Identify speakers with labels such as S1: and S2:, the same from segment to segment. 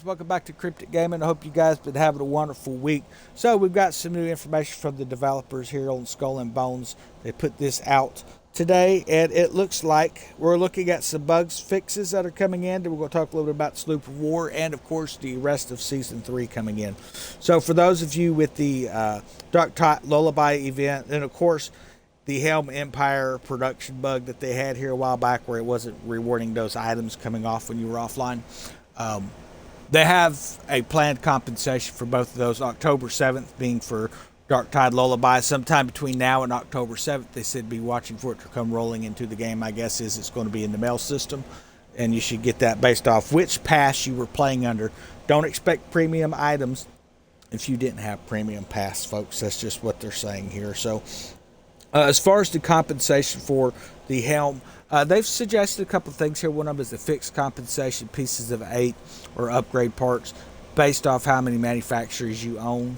S1: Welcome back to Cryptic Gaming. I hope you guys been having a wonderful week. So we've got some new information from the developers here on Skull and Bones. They put this out today, and it looks like we're looking at some bugs fixes that are coming in. We're going to talk a little bit about Sloop of War and, of course, the rest of Season 3 coming in. So for those of you with the Dark Tot Lullaby event, and, of course, the Helm Empire production bug that they had here a while back where it wasn't rewarding those items coming off when you were offline. They have a planned compensation for both of those. October 7th being for Dark Tide Lullaby. Sometime between now and October 7th, they said be watching for it to come rolling into the game. My guess is it's going to be in the mail system, and you should get that based off which pass you were playing under. Don't expect premium items if you didn't have premium pass, folks. That's just what they're saying here. So as far as the compensation for the Helm, they've suggested a couple of things here. One of them is the fixed compensation, pieces of 8 or upgrade parts based off how many manufacturers you own.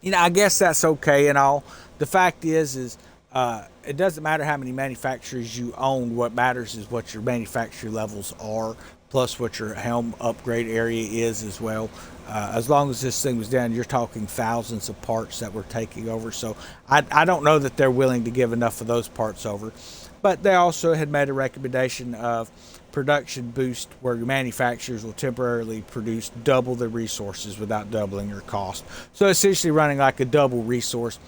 S1: You know, I guess that's okay and all. The fact is it doesn't matter how many manufacturers you own. What matters is what your manufacturer levels are, plus what your Helm upgrade area is as well. As long as this thing was done, you're talking thousands of parts that we're taking over. So I don't know that they're willing to give enough of those parts over. But they also had made a recommendation of production boost where your manufacturers will temporarily produce double the resources without doubling your cost. So essentially running like a double resource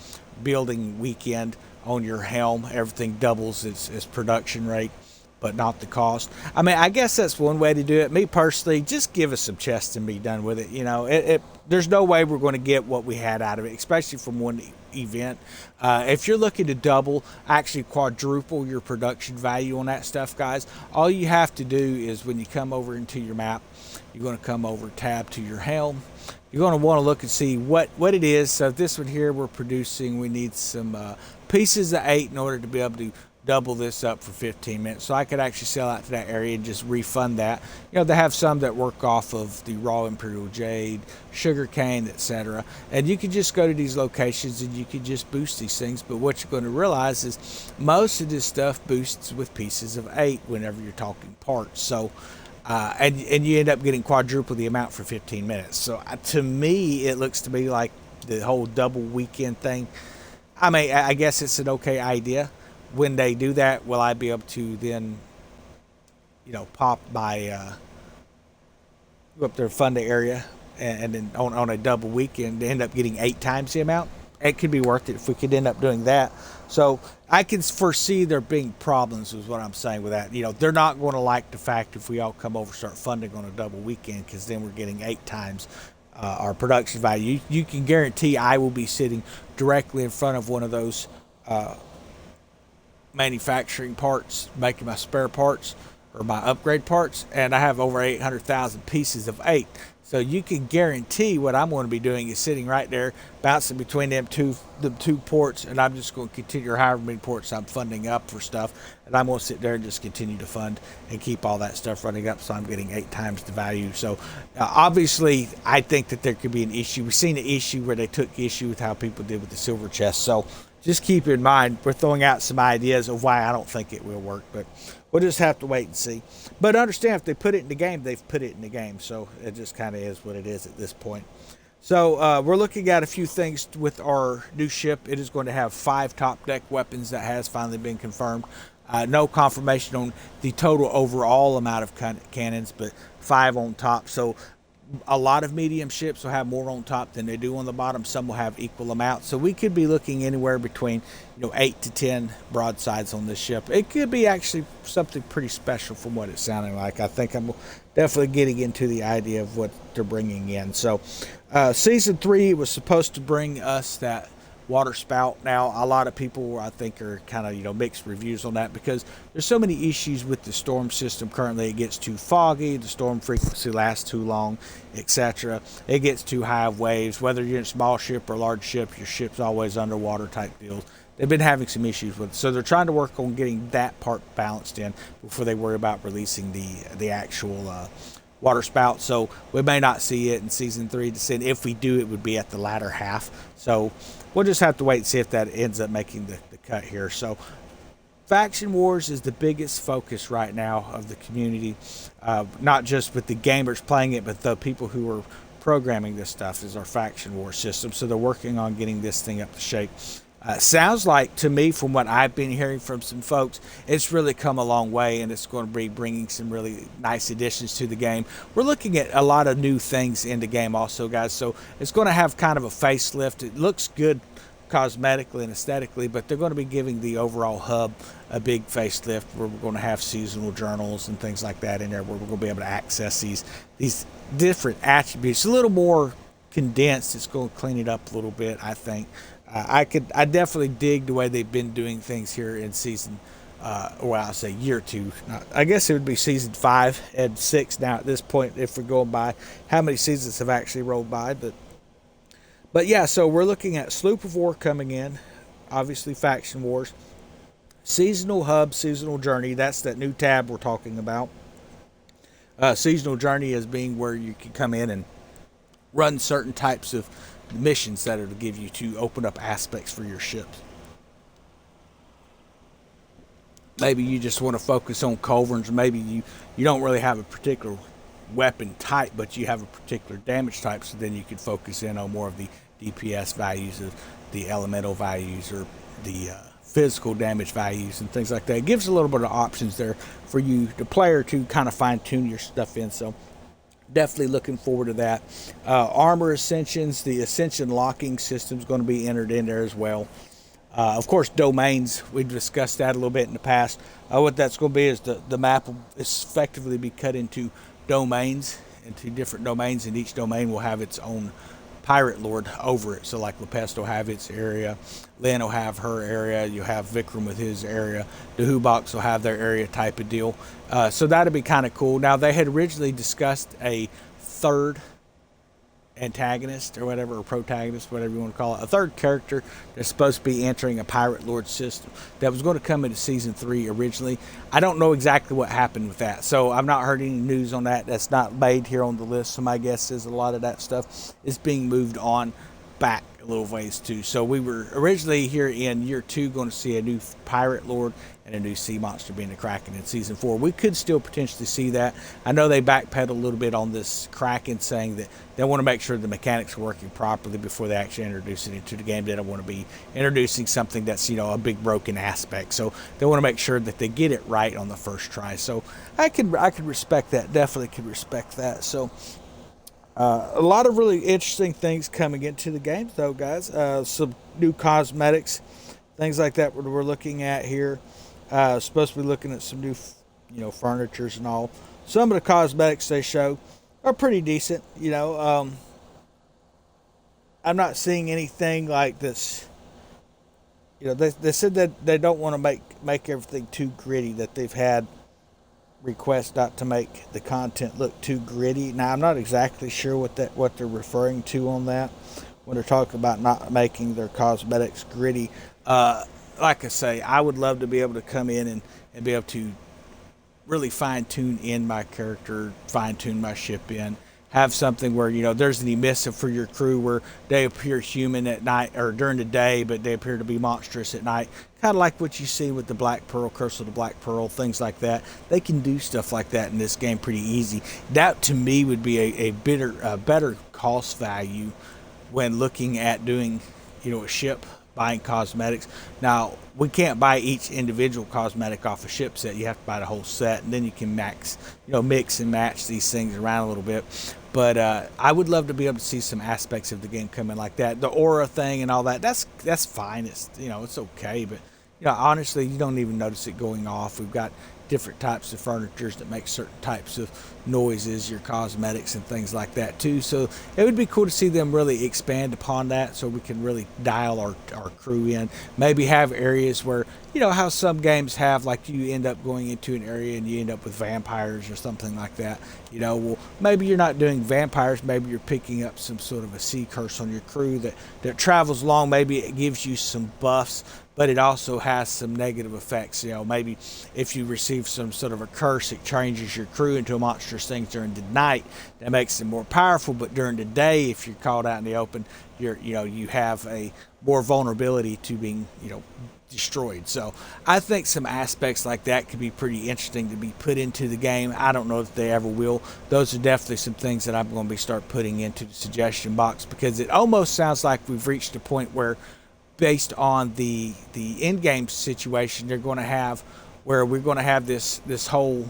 S1: building weekend on your Helm. Everything doubles its production rate, but not the cost. I mean, I guess that's one way to do it. Me personally, just give us some chests and be done with it. You know, there's no way we're going to get what we had out of it, especially from one event. If you're looking to double, actually quadruple your production value on that stuff, guys, all you have to do is when you come over into your map, you're going to come over tab to your Helm. You're going to want to look and see what it is. So this one here we're producing, we need some pieces of 8 in order to be able to double this up for 15 minutes. So I could actually sell out to that area and just refund that. You know, they have some that work off of the raw imperial jade, sugar cane, etc. And you can just go to these locations and you can just boost these things. But what you're going to realize is most of this stuff boosts with pieces of 8 whenever you're talking parts. So and you end up getting quadruple the amount for 15 minutes. So to me, it looks to me like the whole double weekend thing. I mean, I guess it's an okay idea. When they do that, will I be able to then, you know, pop my, go up there, fund the area, and then on a double weekend, end up getting 8 times the amount? It could be worth it if we could end up doing that. So I can foresee there being problems is what I'm saying with that. You know, they're not going to like the fact if we all come over start funding on a double weekend, because then we're getting 8 times our production value. You can guarantee I will be sitting directly in front of one of those manufacturing parts, making my spare parts or my upgrade parts, and I have over 800,000 pieces of 8. So you can guarantee what I'm going to be doing is sitting right there, bouncing between them two ports, and I'm just going to continue however many ports I'm funding up for stuff, and I'm going to sit there and just continue to fund and keep all that stuff running up, so I'm getting 8 times the value. So obviously, I think that there could be an issue. We've seen an issue where they took issue with how people did with the silver chest. So just keep in mind, we're throwing out some ideas of why I don't think it will work, but we'll just have to wait and see. But understand, if they put it in the game, they've put it in the game, so it just kind of is what it is at this point. So we're looking at a few things with our new ship. It is going to have 5 top deck weapons. That has finally been confirmed. No confirmation on the total overall amount of cannons, but 5 on top. So a lot of medium ships will have more on top than they do on the bottom. Some will have equal amounts. So we could be looking anywhere between 8 to 10 broadsides on this ship. It could be actually something pretty special from what it's sounding like. I think I'm definitely getting into the idea of what they're bringing in. So Season 3 was supposed to bring us that water spout. Now, a lot of people, I think, are kind of, mixed reviews on that because there's so many issues with the storm system currently. It gets too foggy, the storm frequency lasts too long, etc. It gets too high of waves. Whether you're in a small ship or large ship, your ship's always underwater type deals. They've been having some issues with it. So they're trying to work on getting that part balanced in before they worry about releasing the actual water spout. So we may not see it in Season 3. If we do, it would be at the latter half. So we'll just have to wait and see if that ends up making the cut here. So Faction Wars is the biggest focus right now of the community, not just with the gamers playing it, but the people who are programming this stuff is our Faction War system. So they're working on getting this thing up to shape. Sounds like to me, from what I've been hearing from some folks, it's really come a long way, and it's going to be bringing some really nice additions to the game. We're looking at a lot of new things in the game also, guys, so it's going to have kind of a facelift. It looks good cosmetically and aesthetically, but they're going to be giving the overall hub a big facelift, where we're going to have seasonal journals and things like that in there, where we're going to be able to access these different attributes a little more condensed. It's going to clean it up a little bit, I think. I definitely dig the way they've been doing things here in season, well, I'll say year 2. I guess it would be season 5 and 6 now at this point, if we're going by how many seasons have actually rolled by. But yeah, so we're looking at Sloop of War coming in, obviously Faction Wars, Seasonal Hub, Seasonal Journey. That's that new tab we're talking about. Seasonal Journey is being where you can come in and run certain types of missions that are to give you to open up aspects for your ships. Maybe you just want to focus on culverins. Maybe you don't really have a particular weapon type, but you have a particular damage type, so then you could focus in on more of the DPS values, of the elemental values, or the physical damage values and things like that. It gives a little bit of options there for you, the player, to kind of fine tune your stuff in. So definitely looking forward to that. Armor Ascensions, the Ascension locking system is going to be entered in there as well. Of course, domains, we've discussed that a little bit in the past. What that's going to be is the map will effectively be cut into domains, into different domains, and each domain will have its own pirate lord over it. So like Lepest will have its area, Lynn will have her area, you'll have Vikram with his area, the Hubox will have their area type of deal. So that'd be kind of cool. Now, they had originally discussed a third antagonist or whatever, or protagonist, whatever you want to call it, a third character that's supposed to be entering a pirate lord system that was going to come into season 3 originally. I don't know exactly what happened with that, so I've not heard any news on that. That's not made here on the list, so my guess is a lot of that stuff is being moved on back a little ways too. So we were originally here in year 2 going to see a new pirate lord and a new sea monster being the Kraken in season 4. We could still potentially see that. I know they backpedaled a little bit on this Kraken, saying that they want to make sure the mechanics are working properly before they actually introduce it into the game. They don't want to be introducing something that's, you know, a big broken aspect. So they want to make sure that they get it right on the first try. So I could respect that. Definitely could respect that. So a lot of really interesting things coming into the game, though, guys. Some new cosmetics, things like that we're looking at here. Supposed to be looking at some new, furnitures and all. Some of the cosmetics they show are pretty decent. I'm not seeing anything like this. They said that they don't want to make everything too gritty, that they've had request not to make the content look too gritty. Now, I'm not exactly sure what they're referring to on that when they're talking about not making their cosmetics gritty. Like I say, I would love to be able to come in and be able to really fine-tune in my character, fine-tune my ship in, have something where, there's an emissive for your crew where they appear human at night or during the day, but they appear to be monstrous at night. Kind of like what you see with the Black Pearl, Curse of the Black Pearl, things like that. They can do stuff like that in this game pretty easy. That, to me, would be a better cost value when looking at doing, a ship, buying cosmetics. Now, we can't buy each individual cosmetic off a ship set. You have to buy the whole set, and then you can mix and match these things around a little bit. But I would love to be able to see some aspects of the game come in like that. The aura thing and all that, that's fine. It's it's okay, but honestly, you don't even notice it going off. We've got different types of furnitures that make certain types of noises, your cosmetics and things like that too. So it would be cool to see them really expand upon that, so we can really dial our crew in. Maybe have areas where, how some games have, like you end up going into an area and you end up with vampires or something like that. Well, maybe you're not doing vampires, maybe you're picking up some sort of a sea curse on your crew that travels along. Maybe it gives you some buffs, but it also has some negative effects. You know, maybe if you receive some sort of a curse, it changes your crew into monstrous things during the night. That makes them more powerful, but during the day, if you're called out in the open, you have a more vulnerability to being, destroyed. So I think some aspects like that could be pretty interesting to be put into the game. I don't know if they ever will. Those are definitely some things that I'm going to be start putting into the suggestion box, because it almost sounds like we've reached a point where, based on the end game situation, they're going to have where we're going to have this whole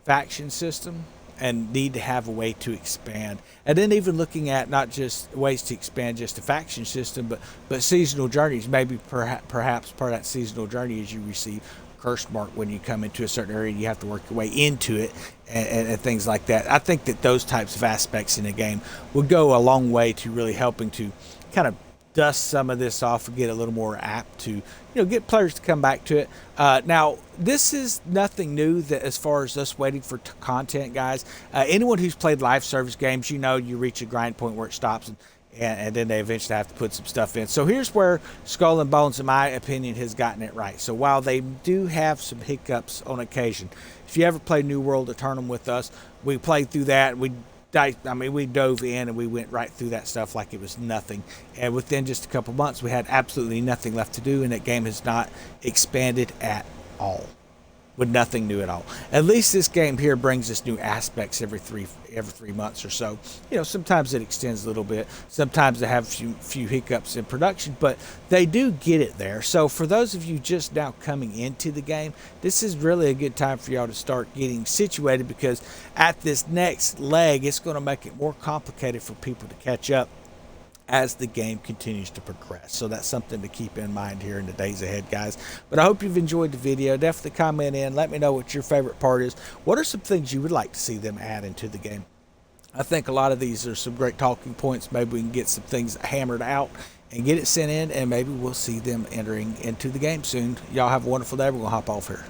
S1: faction system and need to have a way to expand. And then even looking at not just ways to expand just the faction system, but seasonal journeys. Maybe perhaps part of that seasonal journey is you receive curse mark when you come into a certain area and you have to work your way into it, and things like that. I think that those types of aspects in the game would go a long way to really helping to kind of dust some of this off and get a little more apt to get players to come back to it. Now this is nothing new that as far as us waiting for content, guys. Anyone who's played live service games, you reach a grind point where it stops, and then they eventually have to put some stuff in. So here's where Skull and Bones, in my opinion, has gotten it right. So while they do have some hiccups on occasion, if you ever played New World Eternum with us, we played through that. We dove in and we went right through that stuff like it was nothing. And within just a couple months, we had absolutely nothing left to do, and that game has not expanded at all, with nothing new at all. At least this game here brings us new aspects every three months or so. Sometimes it extends a little bit. Sometimes they have a few hiccups in production, but they do get it there. So for those of you just now coming into the game, this is really a good time for y'all to start getting situated, because at this next leg, it's going to make it more complicated for people to catch up as the game continues to progress. So that's something to keep in mind here in the days ahead, guys. But I hope you've enjoyed the video. Definitely comment in. Let me know what your favorite part is. What are some things you would like to see them add into the game? I think a lot of these are some great talking points. Maybe we can get some things hammered out and get it sent in, and maybe we'll see them entering into the game soon. Y'all have a wonderful day. We're going to hop off here.